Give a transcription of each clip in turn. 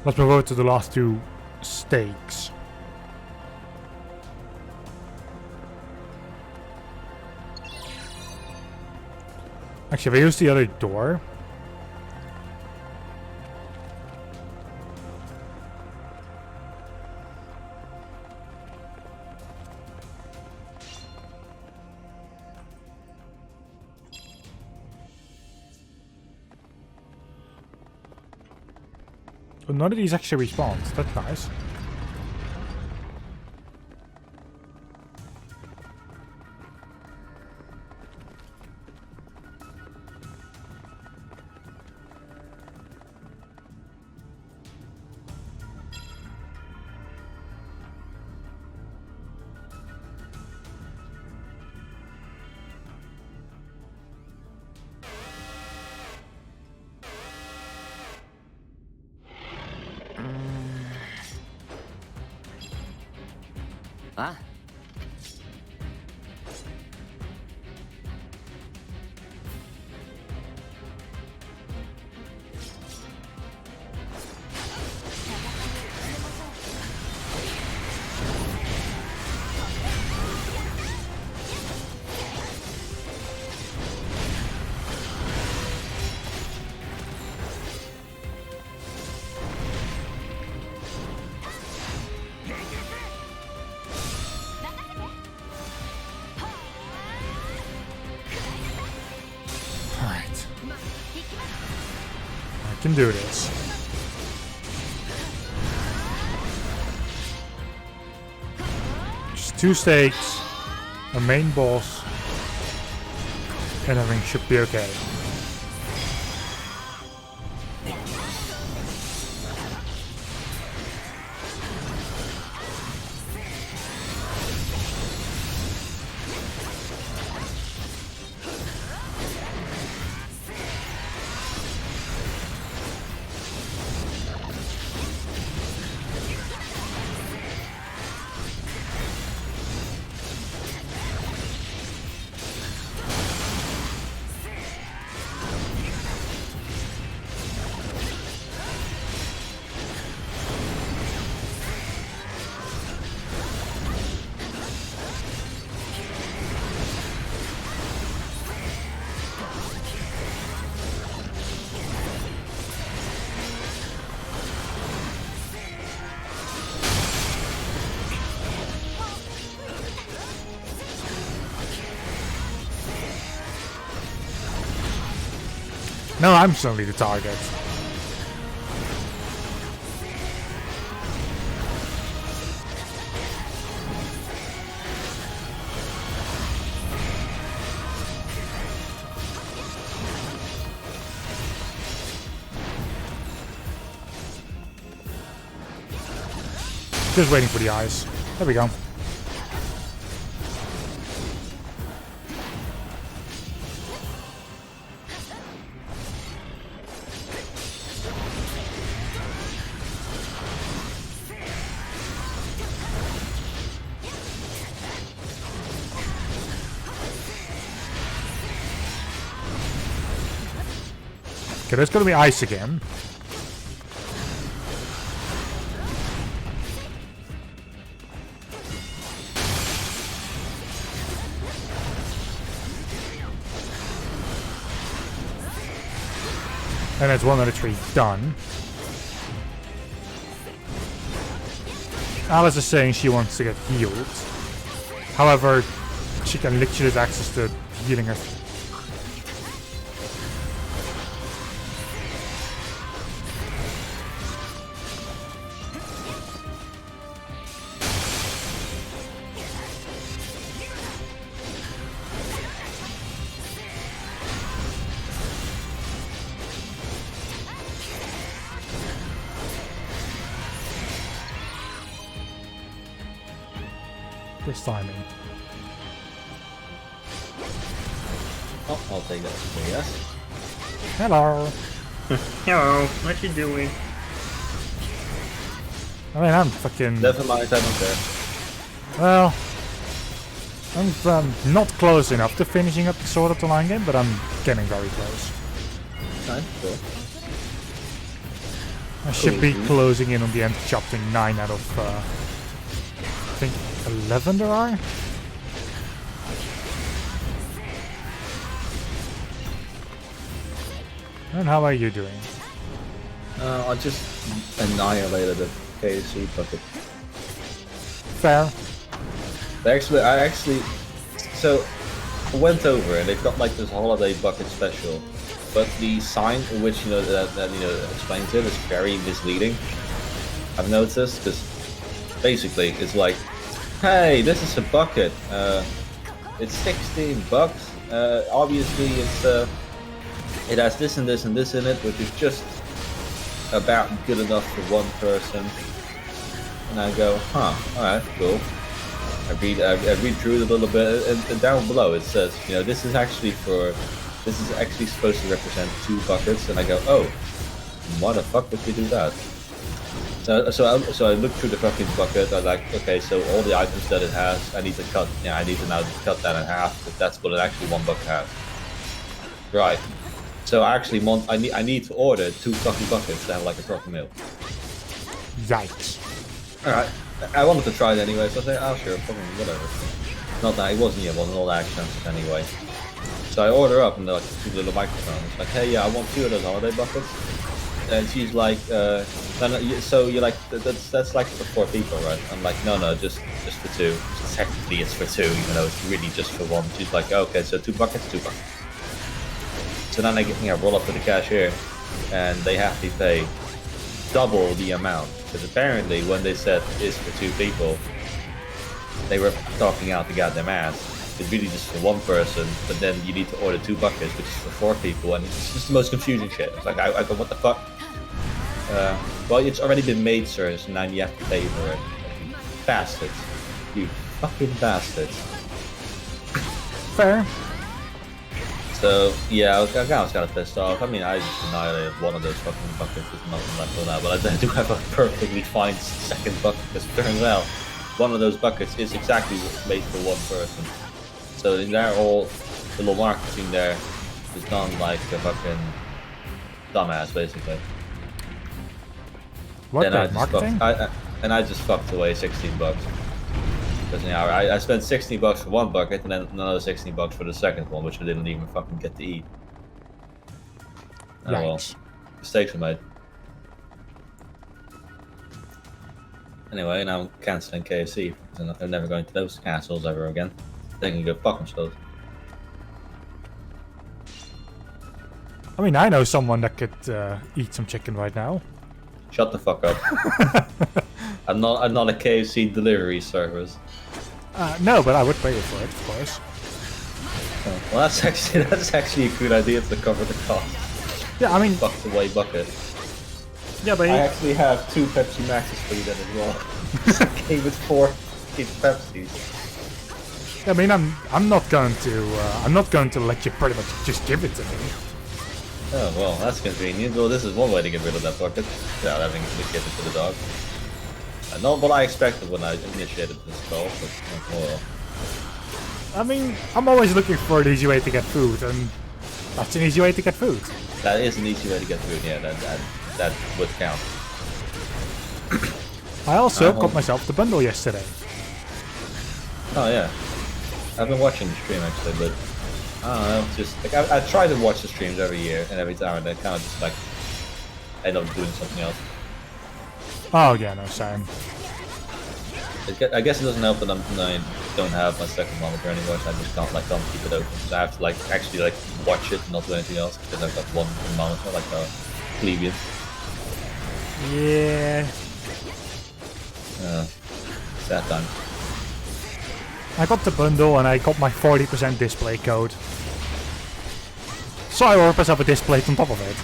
Let's move over to the last two stakes. Actually, if I use the other door. But none of these actually respawns. That's nice. Ah. Can do this. Just 2 stakes, a main boss, and everything should be okay. No, I'm suddenly the target. Just waiting for the eyes. There we go. Okay, there's gonna be ice again. And that's 1 out of 3 done. Alice is saying she wants to get healed. However, she can literally have access to healing her. This timing. Oh, I'll take that for yes. Hello. Hello, what you doing? I mean, I'm fucking. Never mind, I don't care. Well, I'm not close enough to finishing up the Sword of the Line game, but I'm getting very close. Fine, cool. I should be closing in on the end chop thing. 9 out of I think 11 there are. And how are you doing? I just annihilated the KFC bucket. Fair. So I went over and they've got like this holiday bucket special, but the sign in which that explains it is very misleading. I've noticed, because basically it's like, hey, this is a bucket. It's $16. Obviously, it has this and this and this in it, which is just about good enough for one person. And I go, huh, alright, cool. I read through it a little bit, and down below it says, this is actually supposed to represent 2 buckets, and I go, oh, why the fuck would you do that? So I look through the fucking bucket. I'm like, okay, so all the items that it has, I need to now cut that in half, because that's what it actually 1 bucket has. Right. So I need to order 2 fucking buckets to have like a proper meal. Yikes. Alright. I wanted to try it anyway, so I said, oh sure, fucking whatever. Not that it wasn't all that expensive anyway. So I order up and they're like 2 little microphones. It's like, hey, yeah, I want 2 of those holiday buckets. And she's like, so you're like, that's like for 4 people, right? I'm like, no, just for 2. So technically it's for 2, even though it's really just for 1. She's like, okay, so 2 buckets, 2 buckets. So then I roll up to the cashier, and they have to pay double the amount. Because apparently when they said it's for 2 people, they were talking out the goddamn ass. It's really just for 1 person, but then you need to order 2 buckets, which is for 4 people, and it's just the most confusing shit. It's like, I go, what the fuck? Well, it's already been made, sir, so now you have to pay for it. You bastards. You fucking bastards. Fair. So, yeah, I was kind of pissed off. I mean, I just annihilated 1 of those fucking buckets, there's nothing left on that, but I do have a perfectly fine second bucket, because it turns out 1 of those buckets is exactly made for 1 person. So in there, all the little marketing there is done like a fucking dumbass, basically. What then marketing? I just fucked away $16. Because I spent $16 for 1 bucket and then another $16 for the second one, which I didn't even fucking get to eat. Oh well, mistakes were made. Anyway, now I'm cancelling KFC because I'm never going to those castles ever again. They can go fuck themselves. I mean, I know someone that could eat some chicken right now. Shut the fuck up. I'm not a KFC delivery service. No, but I would pay you for it, of course. Oh, well, that's actually a good idea to cover the cost. Yeah, I mean, fucked away bucket. Yeah, but I actually have 2 Pepsi Maxes for you then as well. Came with 4 Pepsis. I mean, I'm not going to let you pretty much just give it to me. Oh well, that's convenient. Well, this is one way to get rid of that bucket without having to give it to the dog. Not what I expected when I initiated this call, but well. I mean, I'm always looking for an easy way to get food, and that's an easy way to get food. That is an easy way to get food. Yeah, that would count. I also got myself the bundle yesterday. Oh yeah. I've been watching the stream actually, but I don't know, just like I try to watch the streams every year, and every time I kind of just like end up doing something else. Oh yeah, no, same. I guess it doesn't help that I don't have my second monitor anymore, so I just can't keep it open. So I have to actually watch it and not do anything else because I've got one monitor like a plebeian. Yeah. Sad time. I got the bundle and I got my 40% display code. So I ordered myself a display on top of it.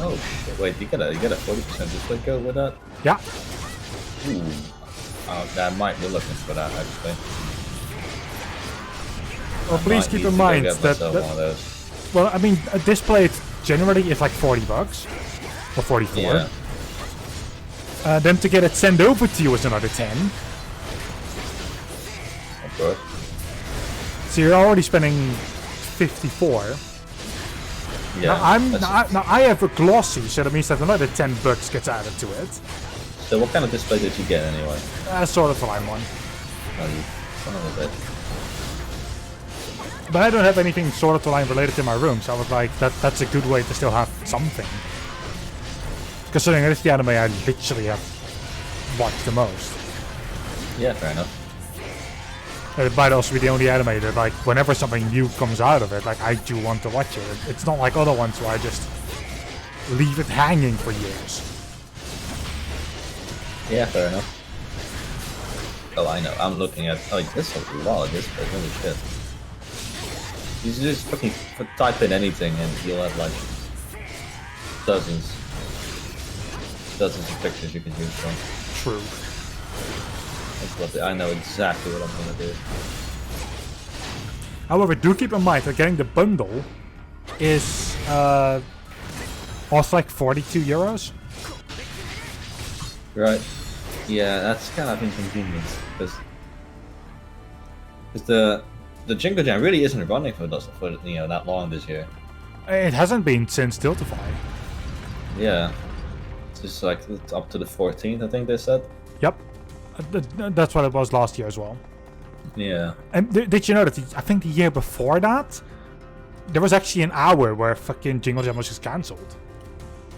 Oh shit, wait, you get a 40% display code with that? Yeah. Ooh. I might be looking for that actually. Well, please keep in mind that well, I mean, a display generally is like $40 or 44. Yeah. Then to get it sent over to you is another 10. Good. So you're already spending 54. Yeah. Now I have a glossy, so that means that another $10 gets added to it. So what kind of display did you get anyway? Sort of line one. Oh, you son of a bitch. But I don't have anything sort of line related to my room, so I was like, that's a good way to still have something. Considering it's the anime I literally have watched the most. Yeah, fair enough. It might also be the only anime that, like, whenever something new comes out of it, like, I do want to watch it. It's not like other ones where I just leave it hanging for years. Yeah, fair enough. Oh, I know. I'm looking at... Oh, this is a lot of displays. Holy shit. You just fucking type in anything and you'll have, like, dozens of pictures you can choose from. True. I know exactly what I'm gonna do. However, do keep in mind that getting the bundle is also like 42 euros. Right. Yeah, that's kind of inconvenient because the Jingle Jam really isn't running for that long this year. It hasn't been since Tiltify. Yeah. It's just like it's up to the 14th, I think they said. Yep. That's what it was last year as well. Yeah. And did you know that I think the year before that, there was actually an hour where fucking Jingle Jam was just cancelled.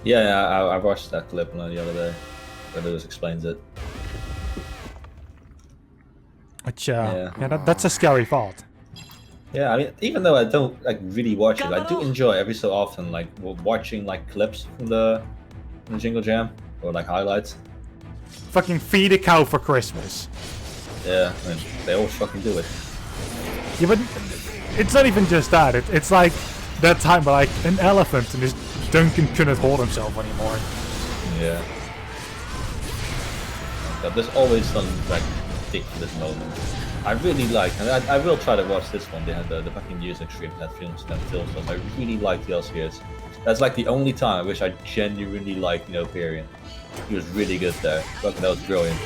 Yeah, I watched that clip the other day where Lewis explains it. Which, that's a scary thought. Yeah, I mean, even though I don't like really watch it, I do enjoy every so often like watching like clips from the Jingle Jam or like highlights. Fucking feed a cow for Christmas. Yeah, I mean, they always fucking do it. Yeah, but it's not even just that. It's like that time where like an elephant and this Duncan couldn't hold himself anymore. Yeah. But there's always some like ridiculous moments. I really like, and I will try to watch this one. They had the fucking music stream that films them films. I really like the LCS. That's like the only time I wish I genuinely liked Period. He was really good there. Fucking, that was brilliant.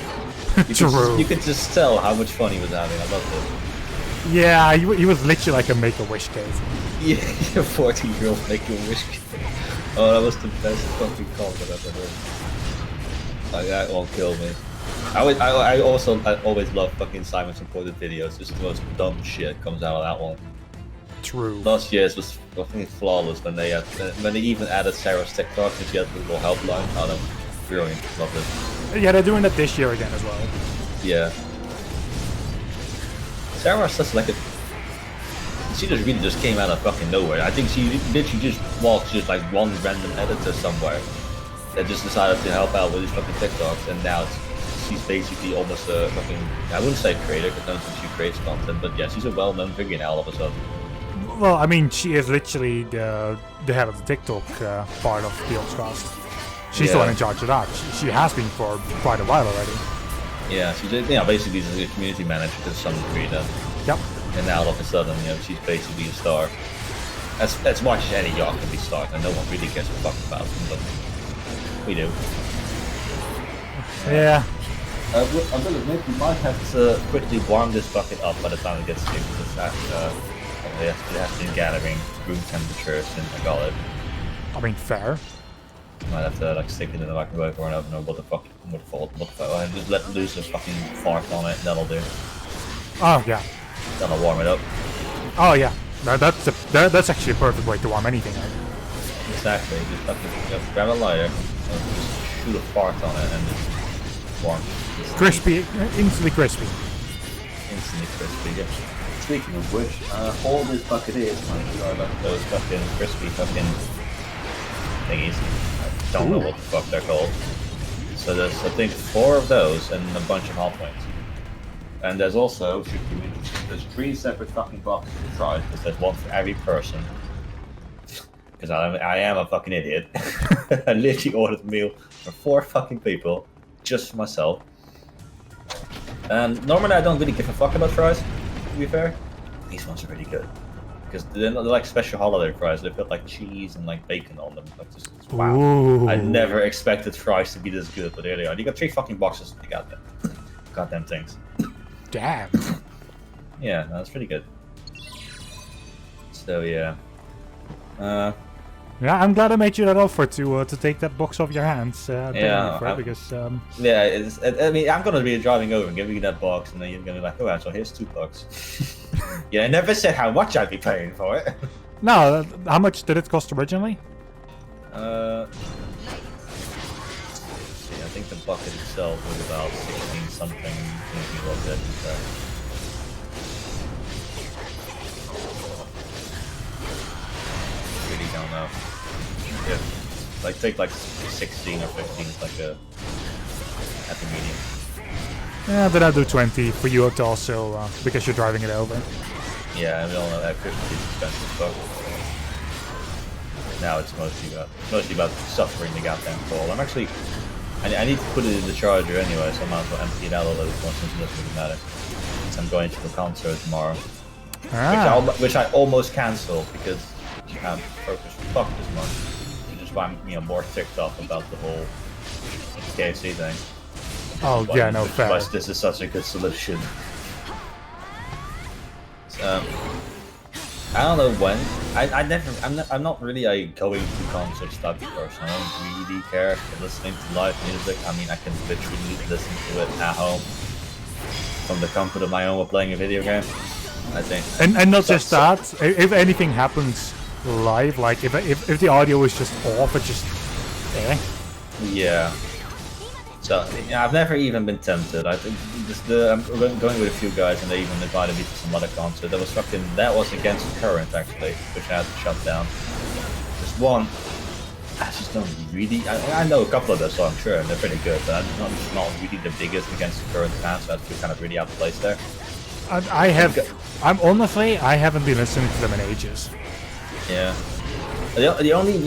You could just tell how much fun he was having. I loved it. Yeah, he was literally like a Make-A-Wish kid. Yeah, a 14-year-old Make-A-Wish kid. Oh, that was the best fucking comment I've ever heard. Like, that won't kill me. I always love fucking Simon supported videos. Just the most dumb shit comes out of that one. True. Last year's was fucking flawless when they even added Sarah's TikTok and she had the little helpline. Oh, that was brilliant. Loved it. Yeah, they're doing that this year again as well. Yeah. Sarah's just like she just really just came out of fucking nowhere. I think she literally just walked just like one random editor somewhere that just decided to help out with these fucking TikToks, and now she's basically almost a fucking, I wouldn't say creator because I don't think she creates content, but yeah, she's a well-known figure now all of a sudden. Well, I mean, she is literally the head of the TikTok part of the Oxcast. She's the one in charge of that. She has been for quite a while already. Yeah, she's basically she's a community manager to some degree then. Yep. And now all of a sudden, she's basically a star. As much as any yacht can be stars, and no one really cares a fuck about them, but we do. Yeah. I will admit, we might have to quickly warm this bucket up by the time it gets to because it has been gathering room temperature since I got it. I mean, fair. Might have to like stick it in the microwave or I don't know what the fuck. I just let loose a fucking fart on it, that'll do. Oh yeah. That'll warm it up. Oh yeah. That's actually a perfect way to warm anything up. Exactly. Just fucking grab a lighter, just shoot a fart on it, and just warm. Crispy, instantly crispy. Instantly crispy. Yeah. Speaking of which, all this bucket is, those fucking crispy fucking thingies. I don't know what the fuck they're called. So there's, I think, 4 of those and a bunch of hot wings. And there's also, there's 3 separate fucking boxes inside, because there's one for every person. Because I am a fucking idiot. I literally ordered a meal for 4 fucking people, just for myself. And normally I don't really give a fuck about fries, to be fair. These ones are really good. Because they're like special holiday fries. They've got like cheese and like bacon on them. Like just wow. Ooh. I never expected fries to be this good, but there they are. You got 3 fucking boxes. You got them. Goddamn things. Damn. Yeah, that's pretty good. So yeah. Yeah, I'm glad I made you that offer to take that box off your hands. Thank you for it, because yeah, I mean, I'm gonna be driving over and giving you that box, and then you're gonna be like, oh, so here's $2. Yeah, I never said how much I'd be paying for it. No, how much did it cost originally? See, I think the bucket itself was about 16 something. Thinking about that. Really don't know. Yeah, like take like 16 or 15, it's like a at the medium. Yeah, then I'll do 20 for you to also, because you're driving it over. Yeah, and we all know that Christmas is expensive, but now it's mostly about suffering the goddamn cold. I'm actually, I need to put it in the charger anyway, so I might as well empty it out a little bit more since it doesn't really matter. Since I'm going to a concert tomorrow, which I almost cancelled because I'm focused fuck this month. Which is why I'm more ticked off about the whole KFC thing. Oh yeah, no fair. Plus, this is such a good solution. I don't know when. I'm not really a going to concerts type of person. I don't really care for listening to live music. I mean, I can literally listen to it at home from the comfort of my own while playing a video game. I think. And not just that. If anything happens live, like if the audio is just off, it's just Yeah. So I've never even been tempted. I think I'm going with a few guys, and they even invited me to some other concert. That was against Current actually, which I had to shut down. There's one. I just don't really. I know a couple of their songs, sure, and they're pretty good, but I'm not really the biggest against the Current fan, so I feel kind of really out of place there. I haven't been listening to them in ages. Yeah. The only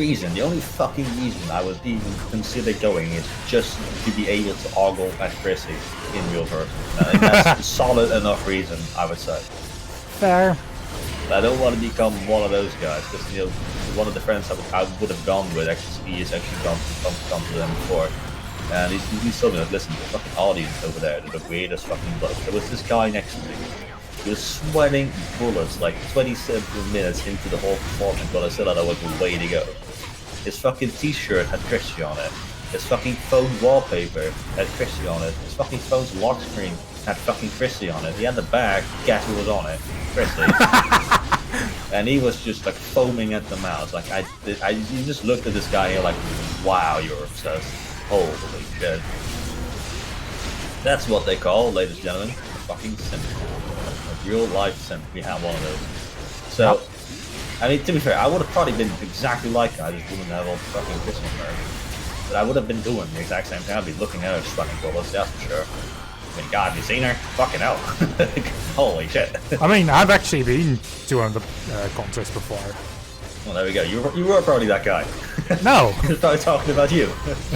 fucking reason I would even consider going is just to be able to ogle at Chrissy in real person. And that's a solid enough reason, I would say. Fair. I don't want to become one of those guys, because one of the friends I would have gone with he has actually gone to them before, and he's told me that, listen, the fucking audience over there, they're the weirdest fucking blokes. There was this guy next to me. He was sweating bullets like 27 minutes into the whole performance, but I still had a way to go. His fucking t-shirt had Chrissy on it. His fucking phone wallpaper had Chrissy on it. His fucking phone's lock screen had fucking Chrissy on it. He had the bag, guess who was on it? Chrissy. And he was just like foaming at the mouth. Like you just looked at this guy and you're like, wow, you're obsessed. Holy shit. That's what they call, ladies and gentlemen, fucking simp. Real life simp. We have one of those. So, I mean, to be fair, I would have probably been exactly like her. I just wouldn't have all the fucking Christmas merch. But I would have been doing the exact same thing. I'd be looking at her sweating bullets, that's for sure. I mean, God, have you seen her? Fucking hell. Holy shit. I mean, I've actually been to one of the concerts before. Well, there we go. You were probably that guy. No. I was probably talking about you.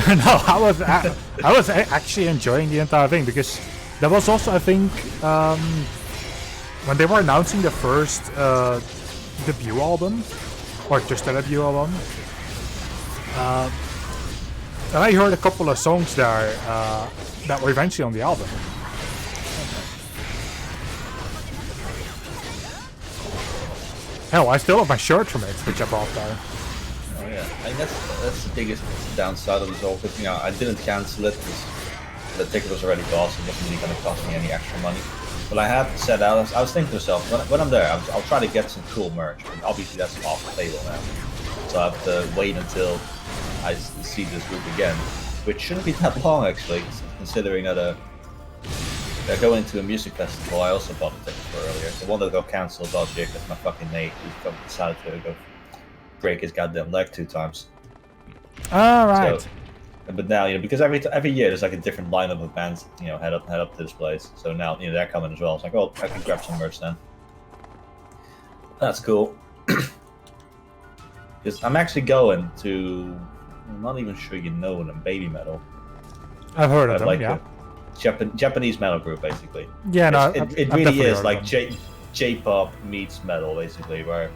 No, I was actually enjoying the entire thing, because there was also, I think, when they were announcing the first debut album, or just a debut album, and I heard a couple of songs there that were eventually on the album. Hell, I still have my shirt from it, which I bought there. Oh yeah, I mean, that's the biggest downside of this whole thing. I didn't cancel it because the ticket was already bought, so it wasn't really going to cost me any extra money. But I have set out, I was thinking to myself, when I'm there, I'll try to get some cool merch. But obviously that's off the table now. So I have to wait until I see this group again. Which shouldn't be that long actually, considering that they're going to a music festival I also bought a ticket for earlier. The one that got cancelled last year because my fucking mate decided to go break his goddamn leg 2 times. Alright. So, but now, because every year there's like a different lineup of bands, head up to this place. So now, they're coming as well. It's like, oh, I can grab some merch then. That's cool. Because I'm actually going to, I'm not even sure you know them, Baby Metal. I've heard of them, like yeah. Japanese metal group, basically. Yeah, no, it really is like J-pop meets metal, basically, where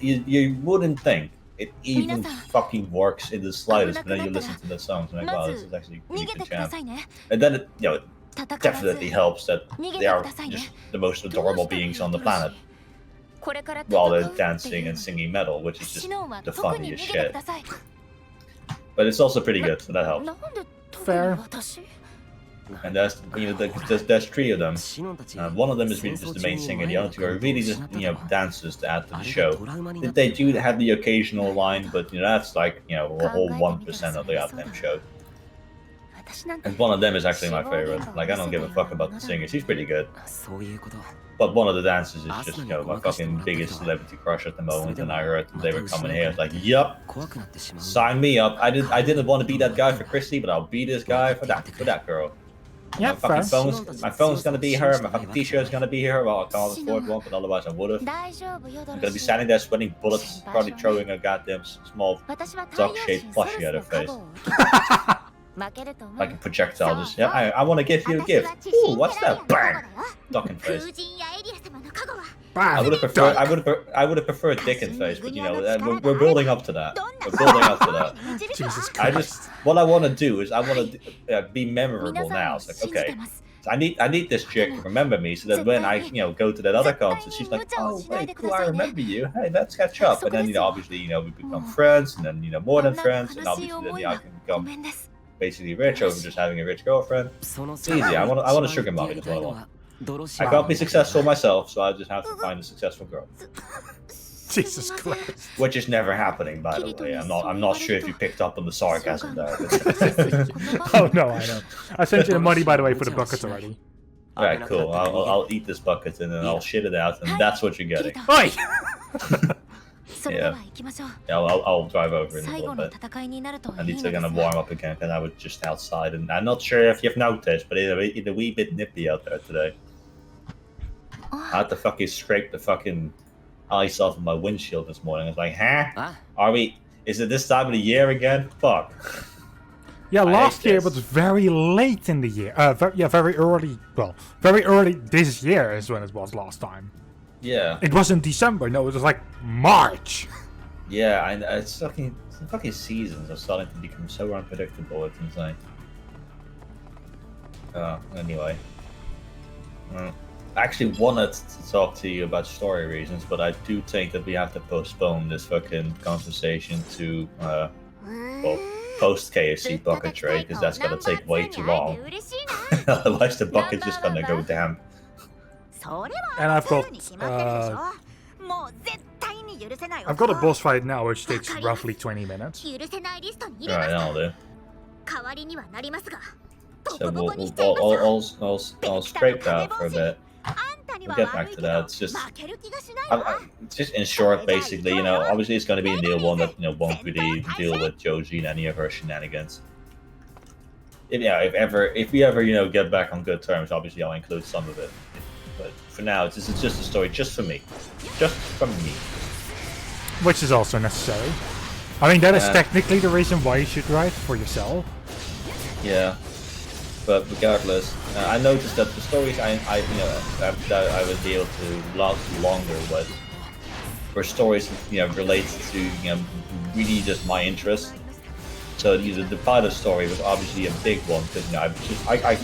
you wouldn't think it even fucking works in the slightest, but then you listen to the songs and like, wow, this is actually pretty good jam. And then it definitely helps that they are just the most adorable beings on the planet. while they're dancing and singing metal, which is just the funniest shit. But it's also pretty good, so that helps. Fair. And there's there's 3 of them. One of them is really just the main singer. The other 2 are really just dancers to add to the show. They do have the occasional line, but that's like a whole 1% of the goddamn show. And one of them is actually my favorite. Like, I don't give a fuck about the singer. She's pretty good. But one of the dancers is just my fucking biggest celebrity crush at the moment. And I heard that they were coming here. I was like, yup, sign me up. I didn't want to be that guy for Christy, but I'll be this guy for that girl. Yeah, my phone's gonna be her. My fucking t-shirt's gonna be her. Well, I can't afford one, but otherwise I would've. I'm gonna be standing there sweating bullets, probably throwing a goddamn small duck-shaped plushie at her face. Like a projectile, just I want to give you a gift. Ooh, what's that? Bang! Duck in face. I would have preferred dick in face, but we're building up to that. We're building up to that. Jesus Christ. What I want to do is I want to be memorable now. It's like, okay, so I need this chick to remember me, so that when I go to that other concert, she's like, oh wait, cool, I remember you. Hey, let's catch up. And then obviously we become friends, and then more than friends, and obviously then I can become basically rich over just having a rich girlfriend. It's easy. I want a sugar mommy. That's what I want. I can't be successful myself, so I just have to find a successful girl. Jesus Christ. Which is never happening, by the way. I'm not sure if you picked up on the sarcasm there. Oh no, I know. I sent you the money, by the way, for the buckets already. Alright, cool. I'll eat this bucket and then I'll shit it out, and that's what you're getting. Oi! Yeah, I'll drive over in a little bit. I need to kind of warm up again because I was just outside, and I'm not sure if you've noticed, but it's a wee bit nippy out there today. I had to fucking scrape the fucking ice off of my windshield this morning. I was like, huh? Is it this time of the year again? Fuck. Yeah, last year was very late in the year. Very early. Well, very early this year is when it was last time. Yeah. It wasn't December. No, it was like March. Yeah, it's fucking seasons are starting to become so unpredictable. It's insane. Anyway. I actually wanted to talk to you about story reasons, but I do think that we have to postpone this fucking conversation to post KFC bucket trade, because that's gonna take way too long. Otherwise the bucket's just gonna go down. And I've got a boss fight now, which takes roughly 20 minutes. Right, I'll do. So I'll scrape that for a bit. We'll get back to that. It's just in short, basically, obviously it's going to be a new one that won't really deal with Joji and any of her shenanigans. If we ever get back on good terms, obviously I'll include some of it. But for now, it's just a story just for me, which is also necessary. I mean, that is technically the reason why you should write for yourself. Yeah. But regardless, I noticed that the stories that I would be able to last longer with were stories that related to really just my interests. So the pilot story was obviously a big one because I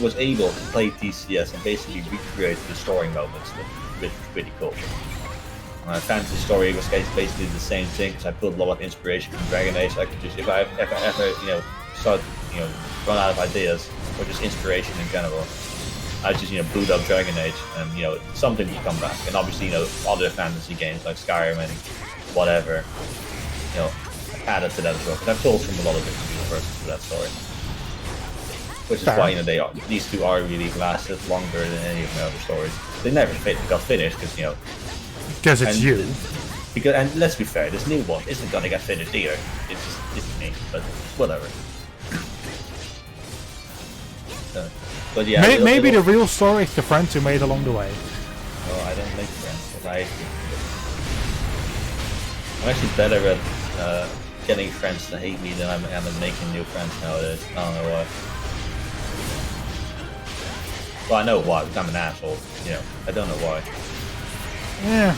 was able to play TCS and basically recreate the story moments, which was pretty cool. Fantasy story was basically the same thing because I pulled a lot of inspiration from Dragon Age. I could just, if I ever start run out of ideas or just inspiration in general, I just boot up Dragon Age and something would come back. And obviously other fantasy games like Skyrim and whatever added to that as well, because I pulled from a lot of different universes for that story, which is why these two are really lasted longer than any of my other stories. They never got finished because it's you. And let's be fair, this new one isn't gonna get finished either. It's just me, but whatever. But yeah, maybe the real story is the friends you made along the way. Oh, I don't make friends, because I'm actually better at getting friends to hate me than I am at making new friends nowadays. I don't know why. Well, I know why, because I'm an asshole. I don't know why. Yeah.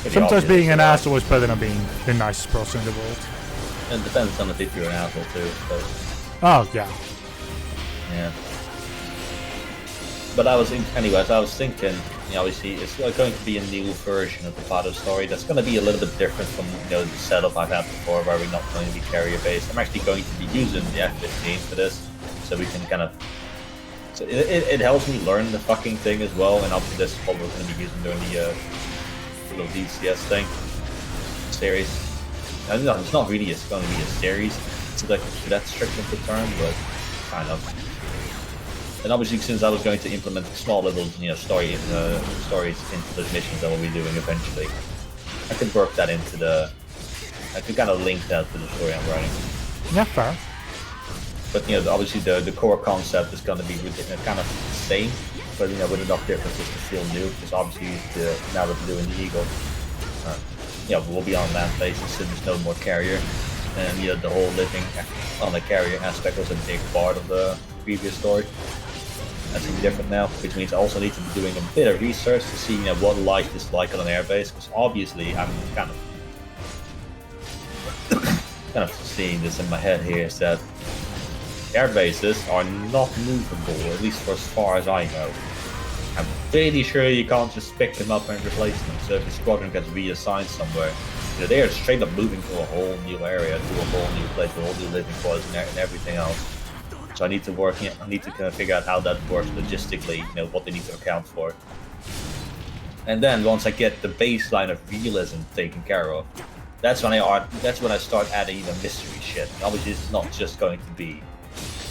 Sometimes being an asshole is better than being the nicest person in the world. It depends on if you're an asshole too, so. Oh, yeah. Yeah. But anyways, I was thinking, obviously it's going to be a new version of the Pato story that's going to be a little bit different from the setup I've had before, where we're not going to be carrier based. I'm actually going to be using the F-15 for this, so we can kind of. So it helps me learn the fucking thing as well, and obviously this is what we're going to be using during the little DCS thing series. No, it's not really. It's going to be a series. It's like that strict of the term, but kind of. And obviously, since I was going to implement small little, stories into those missions that we'll be doing eventually, I could work that into I could kind of link that to the story I'm writing. Yeah, fair. But obviously the core concept is going to be kind of the same, but with enough differences to feel new. Because obviously, now that we're doing the Eagle, we'll be on land basis, so there's no more carrier, and the whole living on the carrier aspect was a big part of the previous story. That's different now, which means I also need to be doing a bit of research to see what life is like on an airbase, because obviously I'm kind of seeing this in my head here, is that airbases are not movable, at least for as far as I know. I'm pretty sure you can't just pick them up and replace them, so if your squadron gets reassigned somewhere, they are straight up moving to a whole new area, to a whole new place, to a whole new living quarters and everything else. So I need to kind of figure out how that works logistically, what they need to account for. And then once I get the baseline of realism taken care of, that's when I start adding mystery shit. And obviously it's not just going to be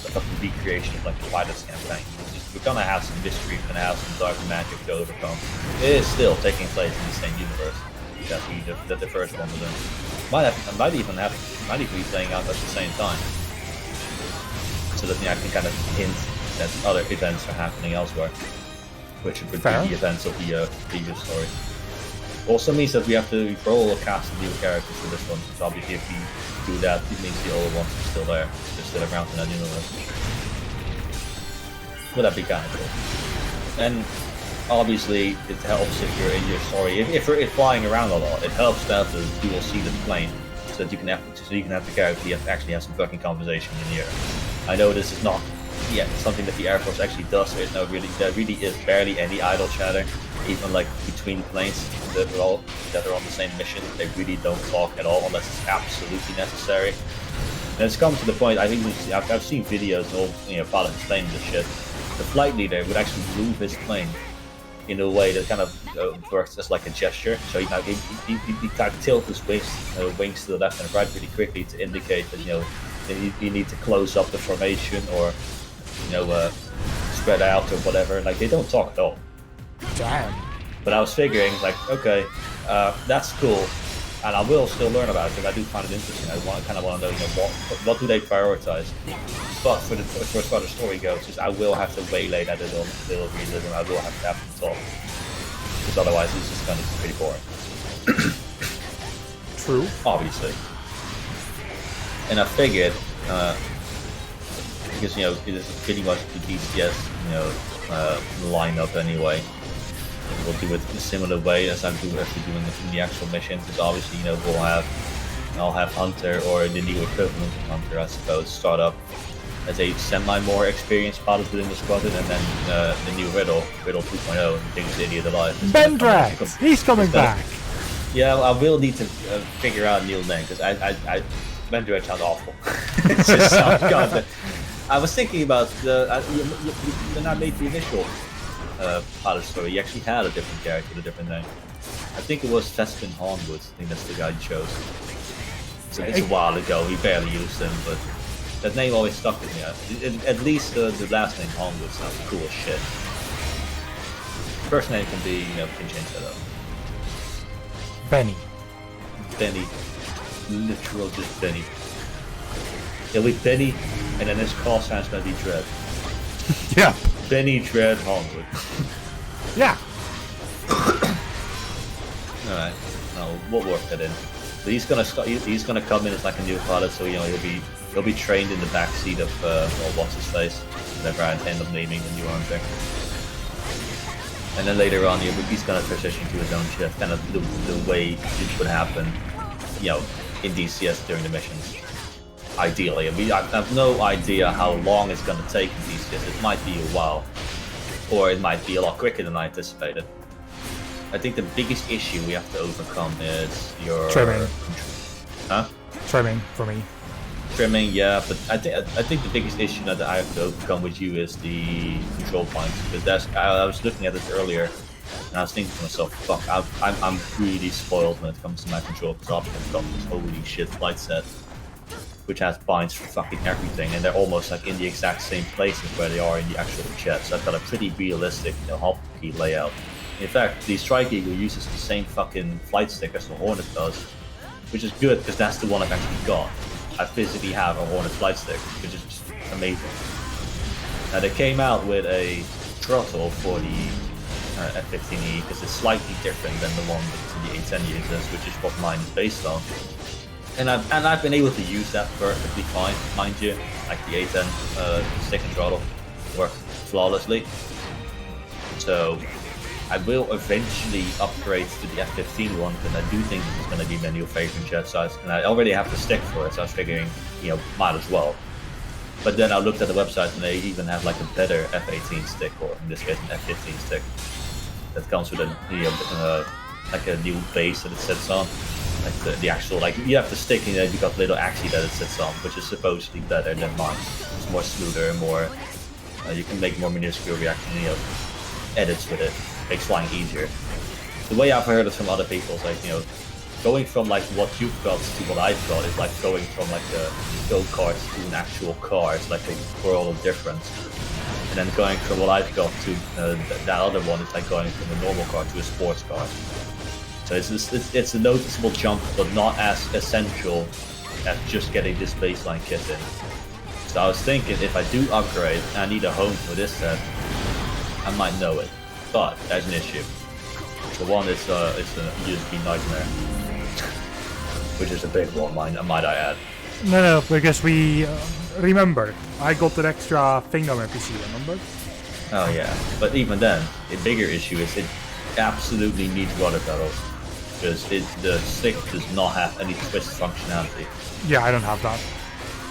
a fucking recreation of like the pilot's campaign. We're gonna have some mystery, we're gonna have some dark magic to overcome. It is still taking place in the same universe that the first one was in. Might even be playing out at the same time. So that I can kind of hint that other events are happening elsewhere, which would be the events of the previous story. Also means that we have to roll a cast of new characters for this one, because obviously if we do that, it means the old ones are still there. They're still around in that universe. Would that be kind of cool? And obviously it helps if you're in your story. If you're flying around a lot, it helps to have the dual seated plane, so that you can have the character actually have some fucking conversation in the air. I know this is not something that the Air Force actually does. There really is barely any idle chatter, even like between planes that are on the same mission. They really don't talk at all unless it's absolutely necessary. And it's come to the point. I think I've seen videos of pilots explaining this shit. The flight leader would actually move his plane in a way that kind of works as like a gesture. So he kind of tilts his wings to the left and right really quickly to indicate that you need to close up the formation or spread out or whatever. Like they don't talk at all. Damn. But I was figuring like, okay, that's cool, and I will still learn about it because I do find it interesting. I kind of want to know what do they prioritize. But for as far as the story goes, is I will have to waylay that little realism. I will have to have them talk, because otherwise it's just going to be pretty boring. True. Obviously. And I figured, because it is pretty much the DCS lineup anyway. We'll do it in a similar way as I'm doing in the actual missions. Because obviously I'll have Hunter, or the new equivalent of Hunter, I suppose, start up as a semi more experienced pilot within the squadron, and then the new Riddle 2.0, the biggest idiot alive. Bendrax! He's coming back! Yeah, I will need to figure out a new name, because Bendrax sounds awful. It just sounds goddamn. I was thinking about when I made the initial pilot story, he actually had a different character with a different name. I think it was Vespin Hornwood. I think that's the guy he chose. So it's a while ago, we barely used him, but that name always stuck with me. At least the last name Hornwood sounds cool as shit. First name can be, can change that up. Benny. Literal just Benny. It'll be Benny, and then his call sign's gonna be Dread. Yeah. Benny Dread Hornwood. Yeah. Alright, we'll work that in. But he's gonna come in as like a new pilot, so he'll be trained in the backseat of what's his face, whenever I end up naming the new Hunter. And then later on, he's gonna transition to his own ship, kind of the way it would happen, in DCS during the missions. Ideally, I have no idea how long it's gonna take in DCS. It might be a while, or it might be a lot quicker than I anticipated. I think the biggest issue we have to overcome is your Trimming. Huh? Trimming for me. Trimming, yeah, but I think the biggest issue that I have to overcome with you is the control points. Because I was looking at it earlier, and I was thinking to myself, fuck, I'm really spoiled when it comes to my control, because I've got this holy shit flight set, which has binds for fucking everything, and they're almost like in the exact same places where they are in the actual jet. So I've got a pretty realistic, hotkey layout. In fact, the Strike Eagle uses the same fucking flight stick as the Hornet does, which is good because that's the one I've actually got. I physically have a Hornet flight stick, which is just amazing. Now they came out with a throttle for the F-15E because it's slightly different than the one that the A-10 uses, which is what mine is based on. And I've been able to use that perfectly fine, mind you. Like the A-10 stick and throttle work flawlessly. So I will eventually upgrade to the F-15 one, because I do think it's going to be my new favorite jet size, and I already have the stick for it, so I was figuring, might as well. But then I looked at the website, and they even have like a better F-18 stick, or in this case an F-15 stick, that comes with like a new base that it sits on. Like the actual, like, you have the stick and then you got little axis that it sits on, which is supposedly better than mine. It's more smoother and more, you can make more minuscule reaction, edits with it. Makes flying easier. The way I've heard it from other people is like, going from like what you've got to what I've got is like going from like a go-kart to an actual car. It's like a world of difference. And then going from what I've got to that other one is like going from a normal car to a sports car. So it's a noticeable jump, but not as essential as just getting this baseline kit in. So I was thinking, if I do upgrade and I need a home for this set, I might know it. But there's an issue. The one is it's a USB nightmare, which is a big one, might I add. No, because we remember I got that extra thing on my PC. Remember? Oh yeah, but even then, the bigger issue is it absolutely needs rudder pedals, because the stick does not have any twist functionality. Yeah, I don't have that.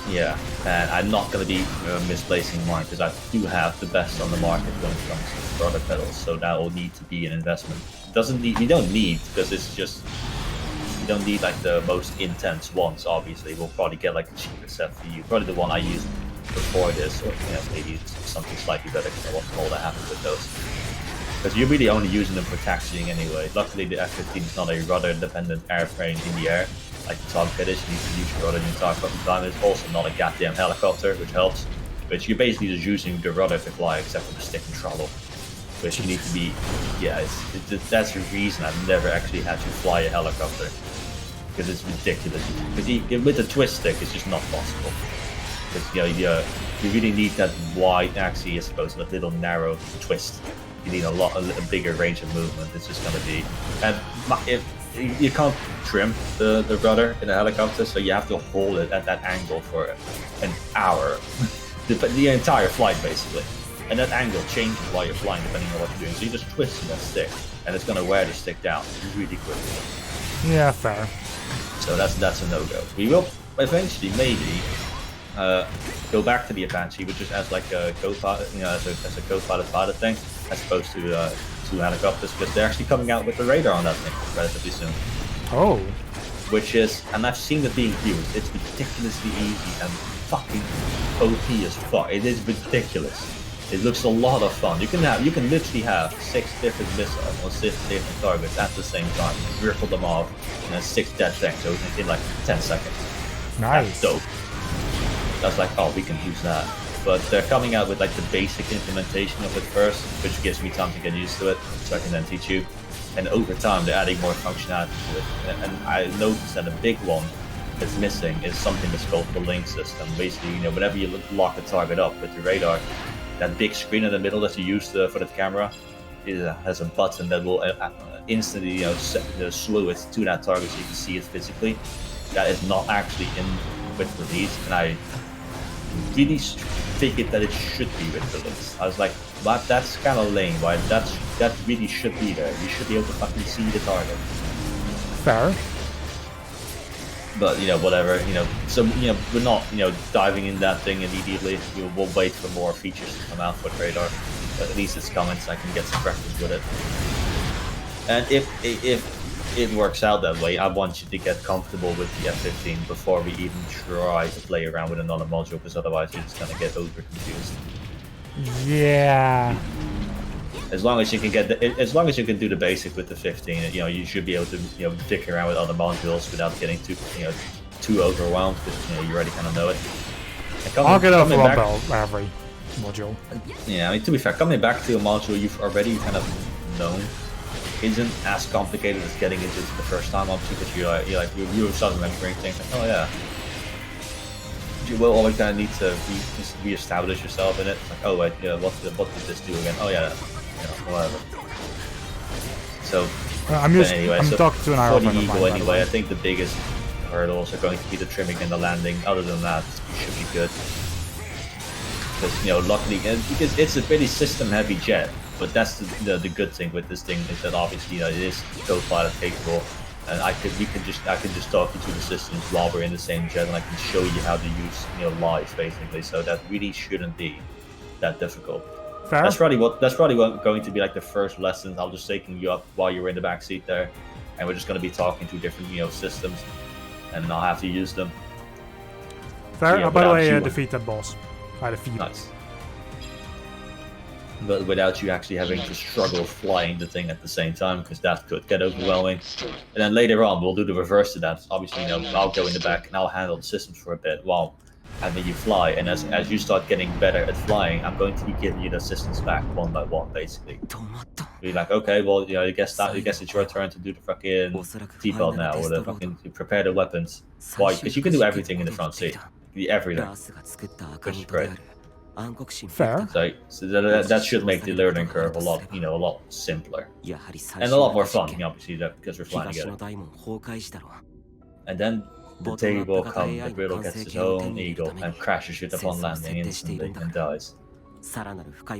Yeah, and I'm not going to be misplacing mine, because I do have the best on the market when it comes to rudder pedals, so that will need to be an investment. You don't need, because it's just, you don't need like the most intense ones, obviously. We'll probably get like a cheaper set for you, probably the one I used before this, or maybe something slightly better, because I wasn't all that happy with those. Because you're really only using them for taxiing anyway. Luckily the F-15 is not a rudder-dependent airframe in the air, like the Target is. You need to use your rudder the entire fucking time. It's also not a goddamn helicopter, which helps. But you're basically just using the rudder to fly, except for the stick and throttle. Which you need to be, yeah, that's the reason I've never actually had to fly a helicopter. Because it's ridiculous. Because with the twist stick, it's just not possible. Because you really need that wide axis as opposed to that little narrow twist. You need a bigger range of movement. It's just going to be, and if you can't trim the rudder in a helicopter, so you have to hold it at that angle for an hour, the entire flight basically. And that angle changes while you're flying depending on what you're doing. So you just twist that stick, and it's going to wear the stick down really quickly. Yeah, fair. So that's a no-go. We will eventually maybe go back to the Apache, which is as like a co-pilot, as a co-pilot pilot thing, as opposed to helicopters, because they're actually coming out with the radar on that thing relatively soon. Oh. Which is, and I've seen it being used. It's ridiculously easy and fucking OP as fuck. It is ridiculous. It looks a lot of fun. You can literally have 6 different missiles on 6 different targets at the same time. Ripple them off, and then 6 dead things in like 10 seconds. Nice. That's dope. That's like, oh, we can use that. But they're coming out with like the basic implementation of it first, which gives me time to get used to it, so I can then teach you. And over time, they're adding more functionality to it. And I noticed that a big one that's missing is something that's called the link system. Basically, whenever you lock a target up with the radar, that big screen in the middle that you use for the camera has a button that will instantly slew it to that target so you can see it physically. That is not actually in with release, and I really figured that it should be with release. I was like, but that's kind of lame, right? That really should be there. You should be able to fucking see the target. Fair. But whatever, so we're not diving in that thing immediately. We'll wait for more features to come out for the radar. But at least it's coming, so I can get some practice with it. And if it works out that way, I want you to get comfortable with the F15 before we even try to play around with another module, because otherwise you're just gonna get over confused. Yeah. As long as you can as long as you can do the basic with the 15, you should be able to dick around with other modules without getting too overwhelmed, because you already kind of know it. I'll get overwhelmed by every module. Yeah, I mean, to be fair, coming back to a module you've already kind of known isn't as complicated as getting into it the first time, obviously, because you start remembering things like, oh yeah. You will always kind of need to re-establish yourself in it. Like, oh wait, what did this do again? Oh yeah, whatever. So, I'm talking to an for the Iron Eagle anyway, I think the biggest hurdles are going to be the trimming and the landing. Other than that, you should be good. Because luckily, because it's a pretty system-heavy jet, but that's the good thing with this thing is that obviously it is co-pilot capable, and I can just talk you through the systems while we're in the same jet, and I can show you how to use live basically. So that really shouldn't be that difficult. Fair. That's probably going to be like the first lessons. I'll just taking you up while you're in the back seat there, and we're just going to be talking to different systems, and I'll have to use them. Fair. Yeah, by the way, defeat that boss. I defeated. Nice. But without you actually having to struggle flying the thing at the same time, because that could get overwhelming. And then later on, we'll do the reverse to that. Obviously, I'll go in the back and I'll handle the systems for a bit while having you fly. And as you start getting better at flying, I'm going to be giving you the systems back one by one, basically. Be like, okay, well, I guess it's your turn to do the fucking T-belt now, or the fucking prepare the weapons. Why? Because you can do everything in the front seat, everything, which is great. Fair. So that should make the learning curve a lot simpler and a lot more fun, obviously, because we're flying together. And then the day will come that Riddle gets his own eagle and crashes it upon landing instantly and dies,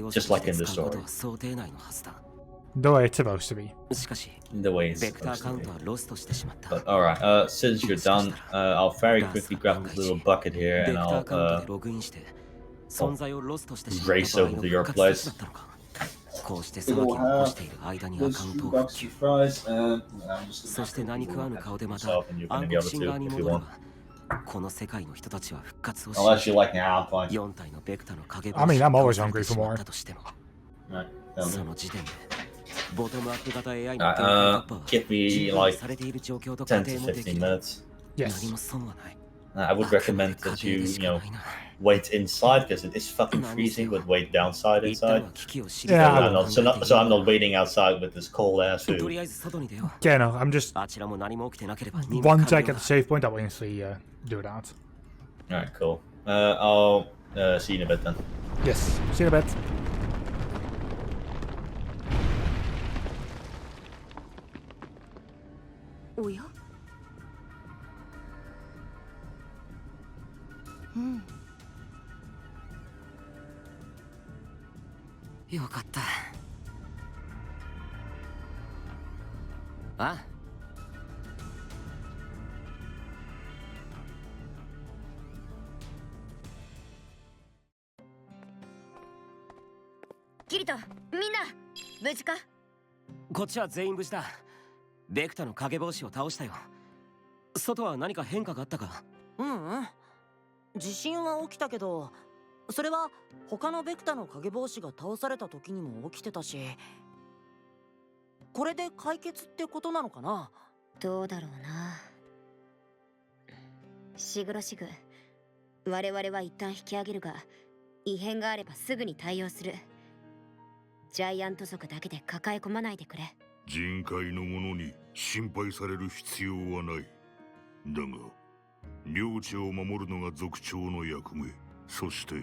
just like in the story. The way it's supposed to be. The way it's supposed to be. But alright, since you're done, I'll very quickly grab this little bucket here and I'll race over to your place. We'll have those few bucks of fries, and I'm just gonna myself and you can the other two if you want. Unless you like an alpine. I mean, I'm always hungry for more. Right, give me like 10 to 15 minutes. Yes. I would recommend that you wait inside, because it is fucking freezing, but wait downside inside. Yeah. So I'm not waiting outside with this cold ass food. Yeah, no, I'm just once I get the save point, I will instantly do that. Alright, cool. I'll see you in a bit then. Yes, see you in a bit. Kirito, みんな無事か？こっちは全員無事だ。ベクタの影帽子を倒したよ。外は何か変化があったか？地震は起きたけど、それは他のベクタの影帽子が倒された時にも起きてたし、これで解決ってことなのかな？どうだろうな。シグロシグ、我々は一旦引き上げるが、異変があればすぐに対応する。ジャイアント族だけで抱え込まないでくれ。人海の者に心配される必要はない。だが領地を守るのが族長の役目。そして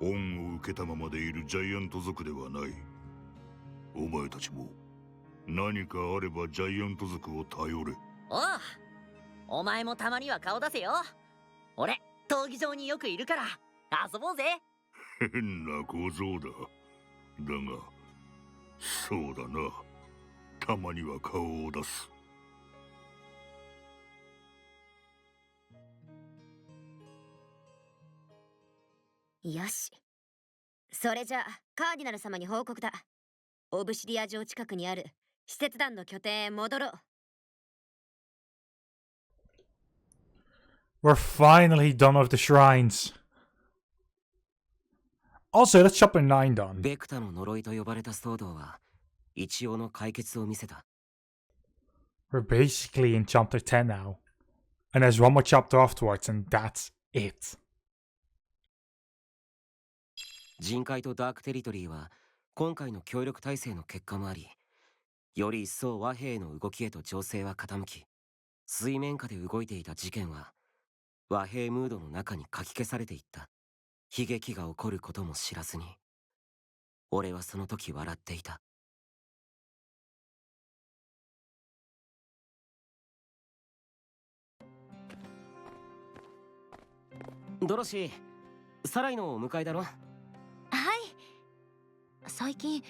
恩を受けたままでいるジャイアント族ではない。お前たちも何かあればジャイアント族を頼れ。お前もたまには顔出せよ。俺闘技場によくいるから遊ぼうぜ。変な小僧だ。だがそうだな、たまには顔を出す。よし、それじゃあカーディナル様に報告だ。オブシディア城近くにある使節団の拠点へ戻ろう。 We're finally done with the shrines. Also, that's chapter 9 done. ベクタの呪いと呼ばれた騒動は一応の解決を見せた。We're basically in chapter 10 now. And there's one more chapter afterwards, and that's it. 人海とダークテリトリーは今回の協力体制の結果もあり、より一層和平の動きへと情勢は傾き、水面下で動いていた事件は和平ムードの中にかき消されていった。悲劇が起こることも知らずに、俺はその時笑っていた。ドロシー、サライのお迎えだろ。はい。最近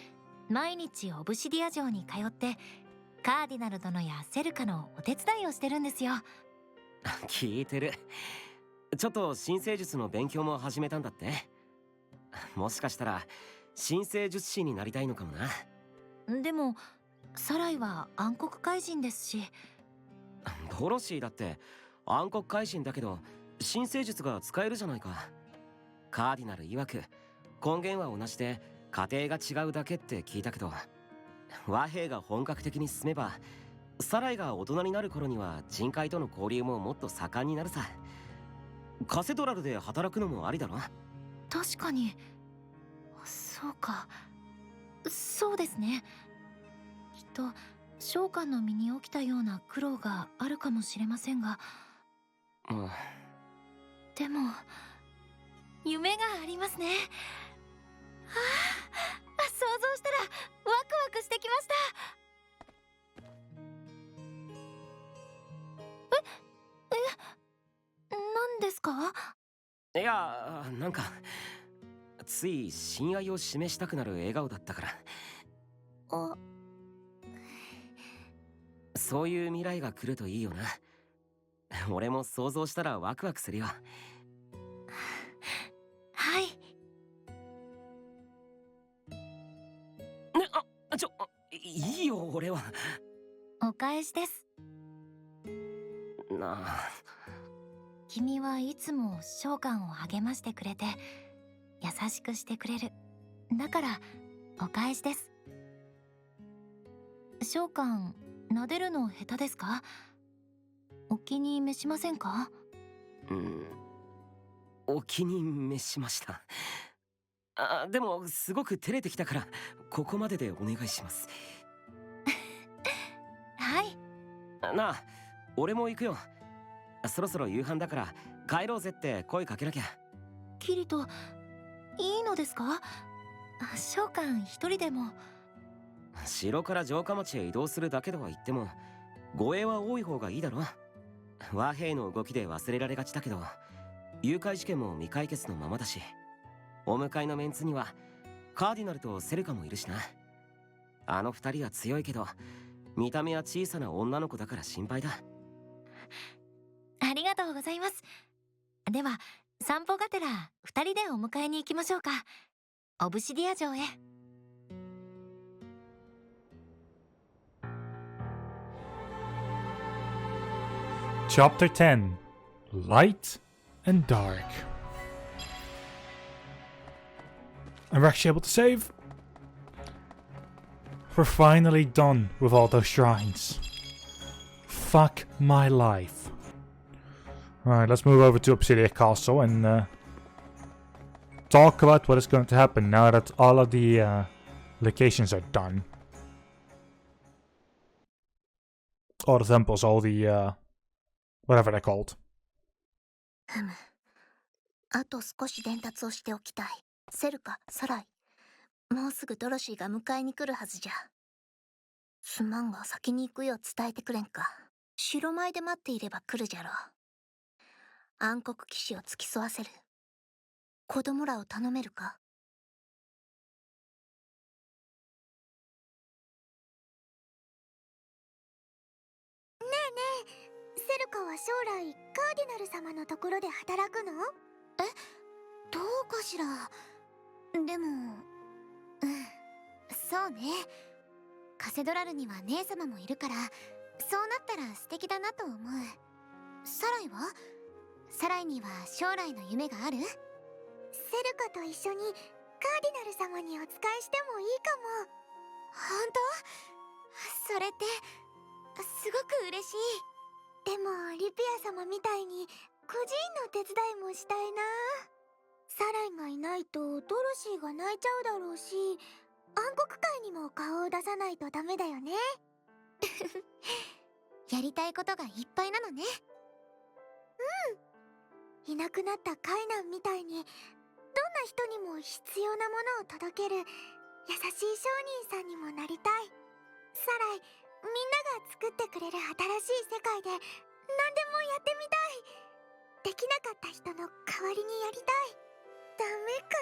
毎日オブシディア城に通ってカーディナル殿やセルカのお手伝いをしてるんですよ。聞いてる。ちょっと新生術の勉強も始めたんだって。もしかしたら新生術師になりたいのかもな。でもサライは暗黒怪人ですし。ドロシーだって暗黒怪人だけど新生術が使えるじゃないか。カーディナル曰く根源は同じで過程が違うだけって聞いたけど、和平が本格的に進めばサライが大人になる頃には人海との交流ももっと盛んになるさ。カセドラルで働くのもありだろ。確かに。そうか、そうですね。きっと召喚の身に起きたような苦労があるかもしれませんが、でも夢がありますね。想像したらワクワクしてきました。何ですか？いや、なんかつい親愛を示したくなる笑顔だったから。そういう未来が来るといいよな。俺も想像したらワクワクするよ。はい。いいよ、俺は。お返しです。なあ。君はいつも召喚を励ましてくれて優しくしてくれる。だからお返しです。召喚撫でるの下手ですか？お気に召しませんか？お気に召しました。でもすごく照れてきたからここまででお願いします。はい。なあ、俺も行くよ。そろそろ夕飯だから帰ろうぜって声かけなきゃ。キリト、いいのですか？召喚一人でも。城から城下町へ移動するだけとは言っても護衛は多い方がいいだろ。和平の動きで忘れられがちだけど誘拐事件も未解決のままだし、お迎えのメンツにはカーディナルとセルカもいるしな。あの二人は強いけど見た目は小さな女の子だから心配だ。ありがとうございます。では散歩がてら二人でお迎えに行きましょうか。オブシディア城へ。Chapter 10 Light and Dark. And we're actually able to save. We're finally done with all those shrines. Fuck my life. Alright, let's move over to Obsidian Castle and talk about what is going to happen now that all of the locations are done. All the temples, all the whatever they're called. あと少し伝達をしておきたい。セルカ、サライ。もうすぐドロシーが迎えに来るはずじゃ。すまんが先に行くよう伝えてくれんか。城前で待っていれば来るじゃろう。暗黒騎士を付き添わせる。子供らを頼めるか？ねえねえ、セルカは将来カーディナル様のところで働くの？え、どうかしら。でもそうね。カセドラルには姉様もいるから、そうなったら素敵だなと思う。サライは？サライには将来の夢がある？セルカと一緒にカーディナル様にお仕えしてもいいかも。本当？それってすごく嬉しい。でもリピア様みたいに孤児院の手伝いもしたいな。サライがいないとドロシーが泣いちゃうだろうし、暗黒界にも顔を出さないとダメだよね。やりたいことがいっぱいなのね。いなくなったカイナンみたいに、どんな人にも必要なものを届ける優しい商人さんにもなりたい。サライ、みんなが作ってくれる新しい世界で何でもやってみたい。できなかった人の代わりにやりたい。ダメか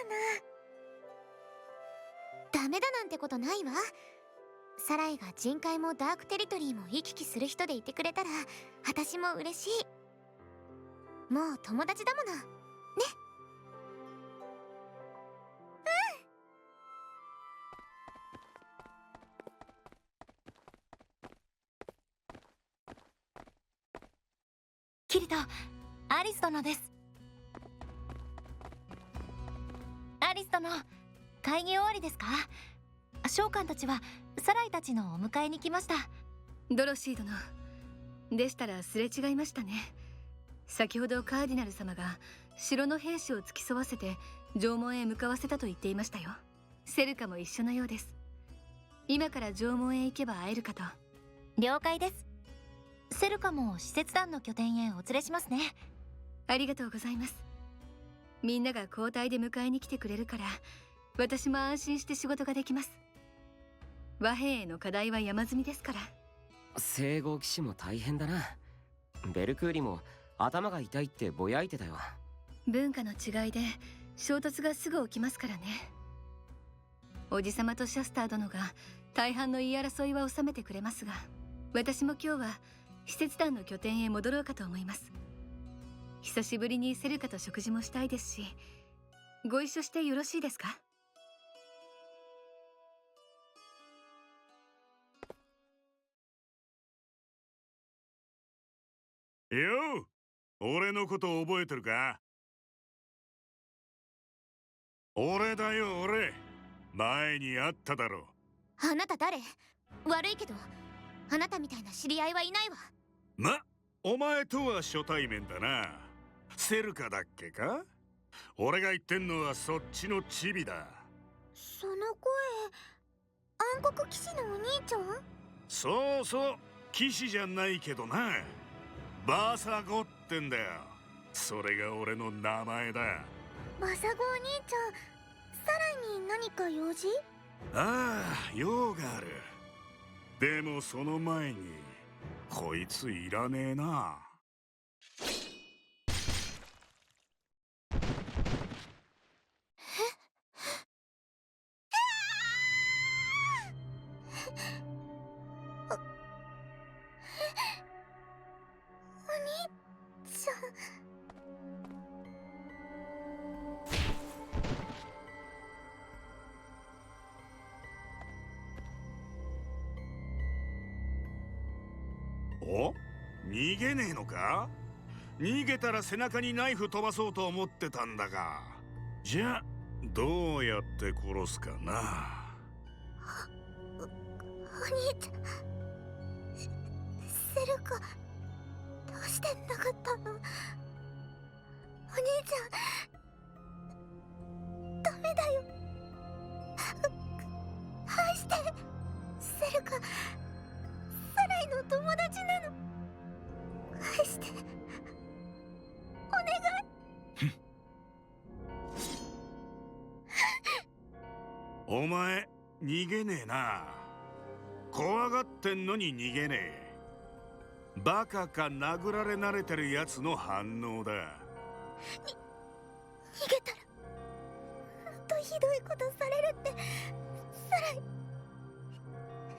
な？ダメだなんてことないわ。サライが人海もダークテリトリーも行き来する人でいてくれたら私も嬉しい。もう友達だものね。キリト、アリス殿です。アリス殿、会議終わりですか？召喚たちはサライたちのお迎えに来ました。ドロシー殿でしたらすれ違いましたね。先ほどカーディナル様が城の兵士を付き添わせて城門へ向かわせたと言っていましたよ。セルカも一緒のようです。今から城門へ行けば会えるかと。了解です。セルカも使節団の拠点へお連れしますね。ありがとうございます。みんなが交代で迎えに来てくれるから私も安心して仕事ができます。和平への課題は山積みですから。聖号騎士も大変だな。ベルクーリも頭が痛いってぼやいてたよ。文化の違いで衝突がすぐ起きますからね。おじさまとシャスター殿が大半の言い争いは収めてくれますが、私も今日は使節団の拠点へ戻ろうかと思います。久しぶりにセルカと食事もしたいですし、ご一緒してよろしいですか？よう、俺のこと覚えてるか？俺だよ、俺。前に会っただろ。あなた誰？悪いけどあなたみたいな知り合いはいないわ。お前とは初対面だな。セルカだっけか？俺が言ってんのはそっちのチビだ。その声、暗黒騎士のお兄ちゃん？そうそう、騎士じゃないけどな。バーサゴってんだよ。それが俺の名前だ。バサゴお兄ちゃん、さらに何か用事？ああ、用がある。でもその前にこいついらねえな。お？逃げねえのか？逃げたら背中にナイフ飛ばそうと思ってたんだが。じゃあどうやって殺すかな。お兄ちゃん、セルカ、どうしてなかったの？お兄ちゃん、ダメだよ。愛して。セルカ、サライの友達なの。愛して、お願い。お前逃げねえな。怖がってんのに逃げねえ。バカか殴られ慣れてるやつの反応だ。逃げたらもっとひどいことされるってサライ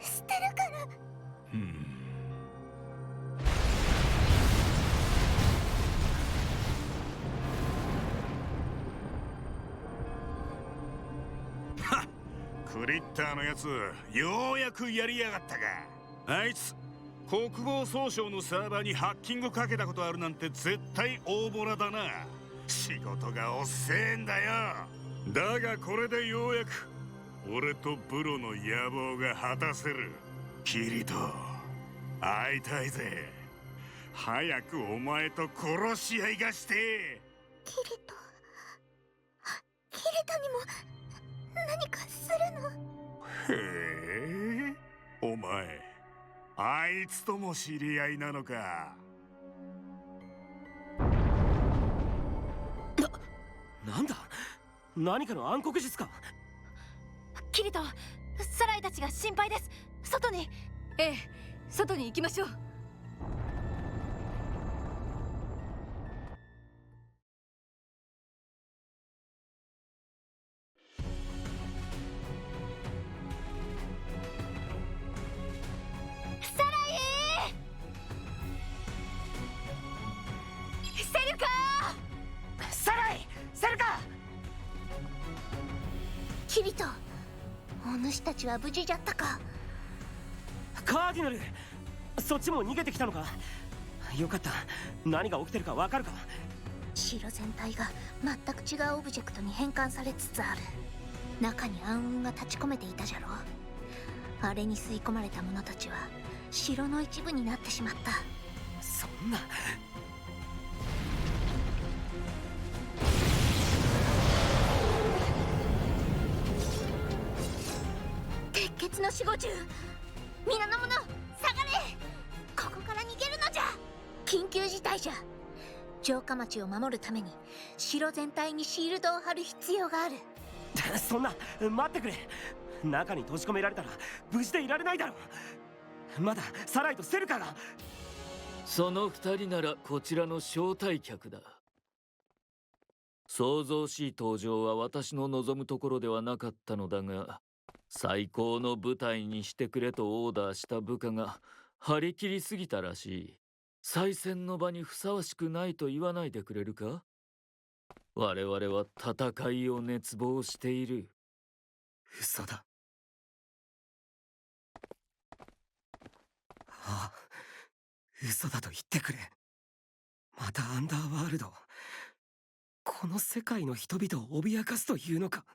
知ってるから。クリッターのやつようやくやりやがったか。あいつ国防総省のサーバーにハッキングかけたことあるなんて絶対大ボラだな。仕事がおっせえんだよ。だがこれでようやく俺とブロの野望が果たせる。キリト会いたいぜ。早くお前と殺し合いがして。キリトにも何かするの？へえ、お前あいつとも知り合いなのか。なんだ、何かの暗黒術か。キリト、サライたちが心配です。外に。ええ、外に行きましょう。サライ！セルカ！サライ、セルカ！キリト、お主たちは無事じゃったか？カーディナル、そっちも逃げてきたのか。よかった。何が起きてるかわかるか？城全体が全く違うオブジェクトに変換されつつある。中に暗雲が立ち込めていたじゃろ。あれに吸い込まれた者たちは城の一部になってしまった。そんな。鉄血の守護獣、皆の者下がれ。ここから逃げるのじゃ。緊急事態じゃ。城下町を守るために城全体にシールドを貼る必要がある。そんな、待ってくれ。中に閉じ込められたら無事でいられないだろう。まだサライとセルカが。その二人ならこちらの招待客だ。騒々しい登場は私の望むところではなかったのだが、最高の舞台にしてくれとオーダーした部下が張り切りすぎたらしい。再戦の場にふさわしくないと言わないでくれるか。我々は戦いを熱望している。嘘だ。ああ、嘘だと言ってくれ。またアンダーワールド、この世界の人々を脅かすというのか。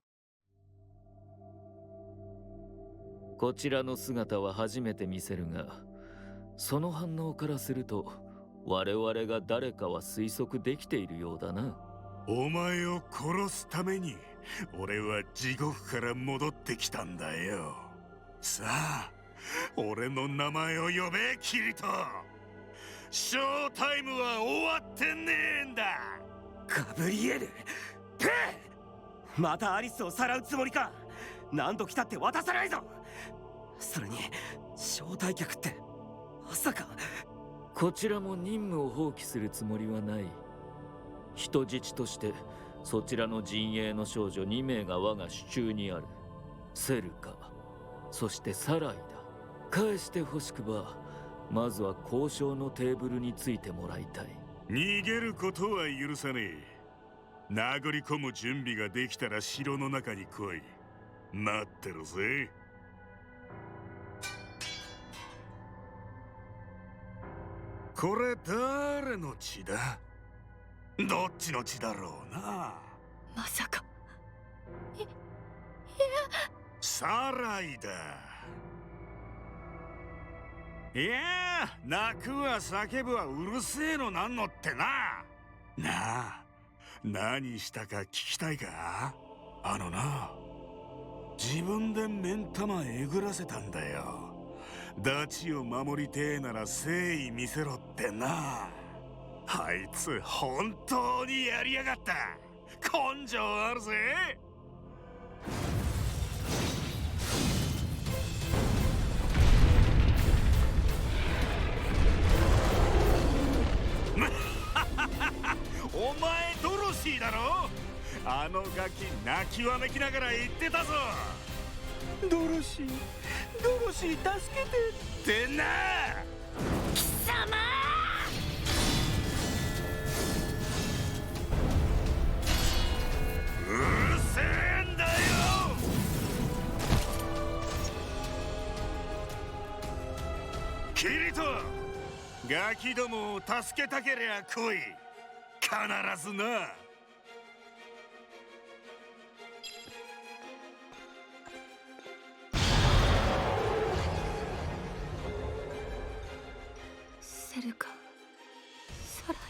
こちらの姿は初めて見せるが、その反応からすると我々が誰かは推測できているようだな。お前を殺すために俺は地獄から戻ってきたんだよ。さあ、俺の名前を呼べ、キリト。ショータイムは終わってねえんだ。ガブリエル、ペー！またアリスをさらうつもりか。何度来たって渡さないぞ。それに招待客ってまさか。こちらも任務を放棄するつもりはない。人質としてそちらの陣営の少女2名が我が手中にある。セルカ、そしてサライだ。返してほしくば、まずは交渉のテーブルについてもらいたい。逃げることは許さねえ。殴り込む準備ができたら城の中に来い。待ってるぜ。これ誰の血だ？どっちの血だろうな。まさか。サライだ。いやー、泣くわ叫ぶわうるせえのなんのってな。なあ、何したか聞きたいか？あのな、自分で目ん玉えぐらせたんだよ。ダチを守りてえなら誠意見せろってな。あいつ本当にやりやがった。根性あるぜ。お前ドロシーだろ。あのガキ泣きわめきながら言ってたぞ。ドロシー助けてってな。貴様！うるせえんだよ。ト、ガキどもを助けたけりゃ来い。必ずな。セルカ、サライ。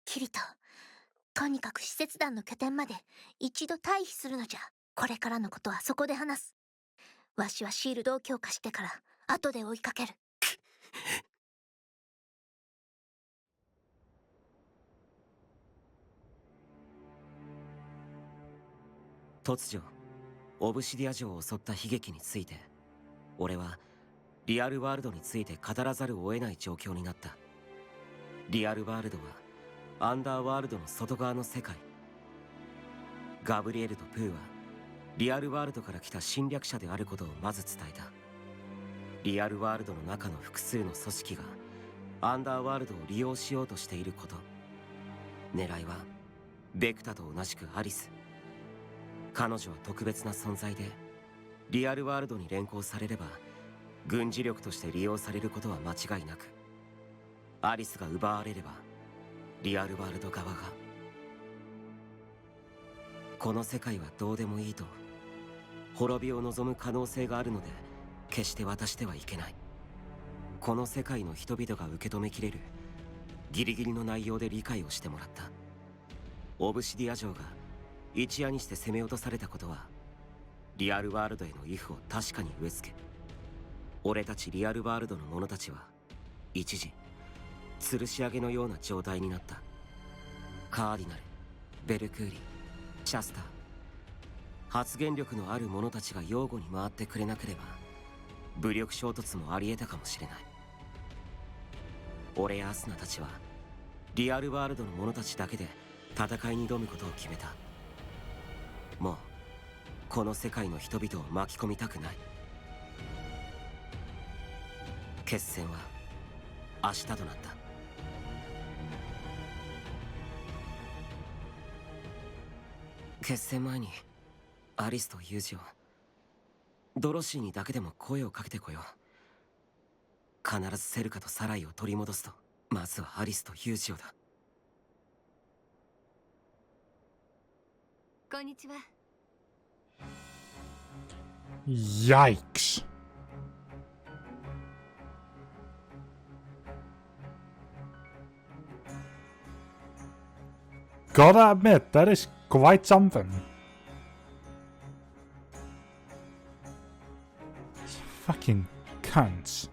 キリト、とにかく使節団の拠点まで一度退避するのじゃ。これからのことはそこで話す。わしはシールドを強化してから後で追いかける。突如オブシディア城を襲った悲劇について、俺はリアルワールドについて語らざるを得ない状況になった。リアルワールドはアンダーワールドの外側の世界。ガブリエルとプーはリアルワールドから来た侵略者であることをまず伝えた。リアルワールドの中の複数の組織がアンダーワールドを利用しようとしていること。狙いはベクタと同じくアリス。彼女は特別な存在で、リアルワールドに連行されれば軍事力として利用されることは間違いなく、アリスが奪われればリアルワールド側が。この世界はどうでもいいと、滅びを望む可能性があるので決して渡してはいけない。この世界の人々が受け止めきれるギリギリの内容で理解をしてもらった。オブシディア城が一夜にして攻め落とされたことは、リアルワールドへの畏怖を確かに植え付け、俺たちリアルワールドの者たちは一時吊るし上げのような状態になった。カーディナル、ベルクーリ、シャスター、発言力のある者たちが擁護に回ってくれなければ武力衝突もあり得たかもしれない。俺やアスナたちはリアルワールドの者たちだけで戦いに挑むことを決めた。もうこの世界の人々を巻き込みたくない。決戦は明日となった。決戦前にアリスとユージを、ドロシーにだけでも声をかけてこよう。必ずセルカとサライを取り戻すと、まずはアリスとユージをだ。こんにちは。Yikes. Gotta admit, that is quite something. Fucking cunts.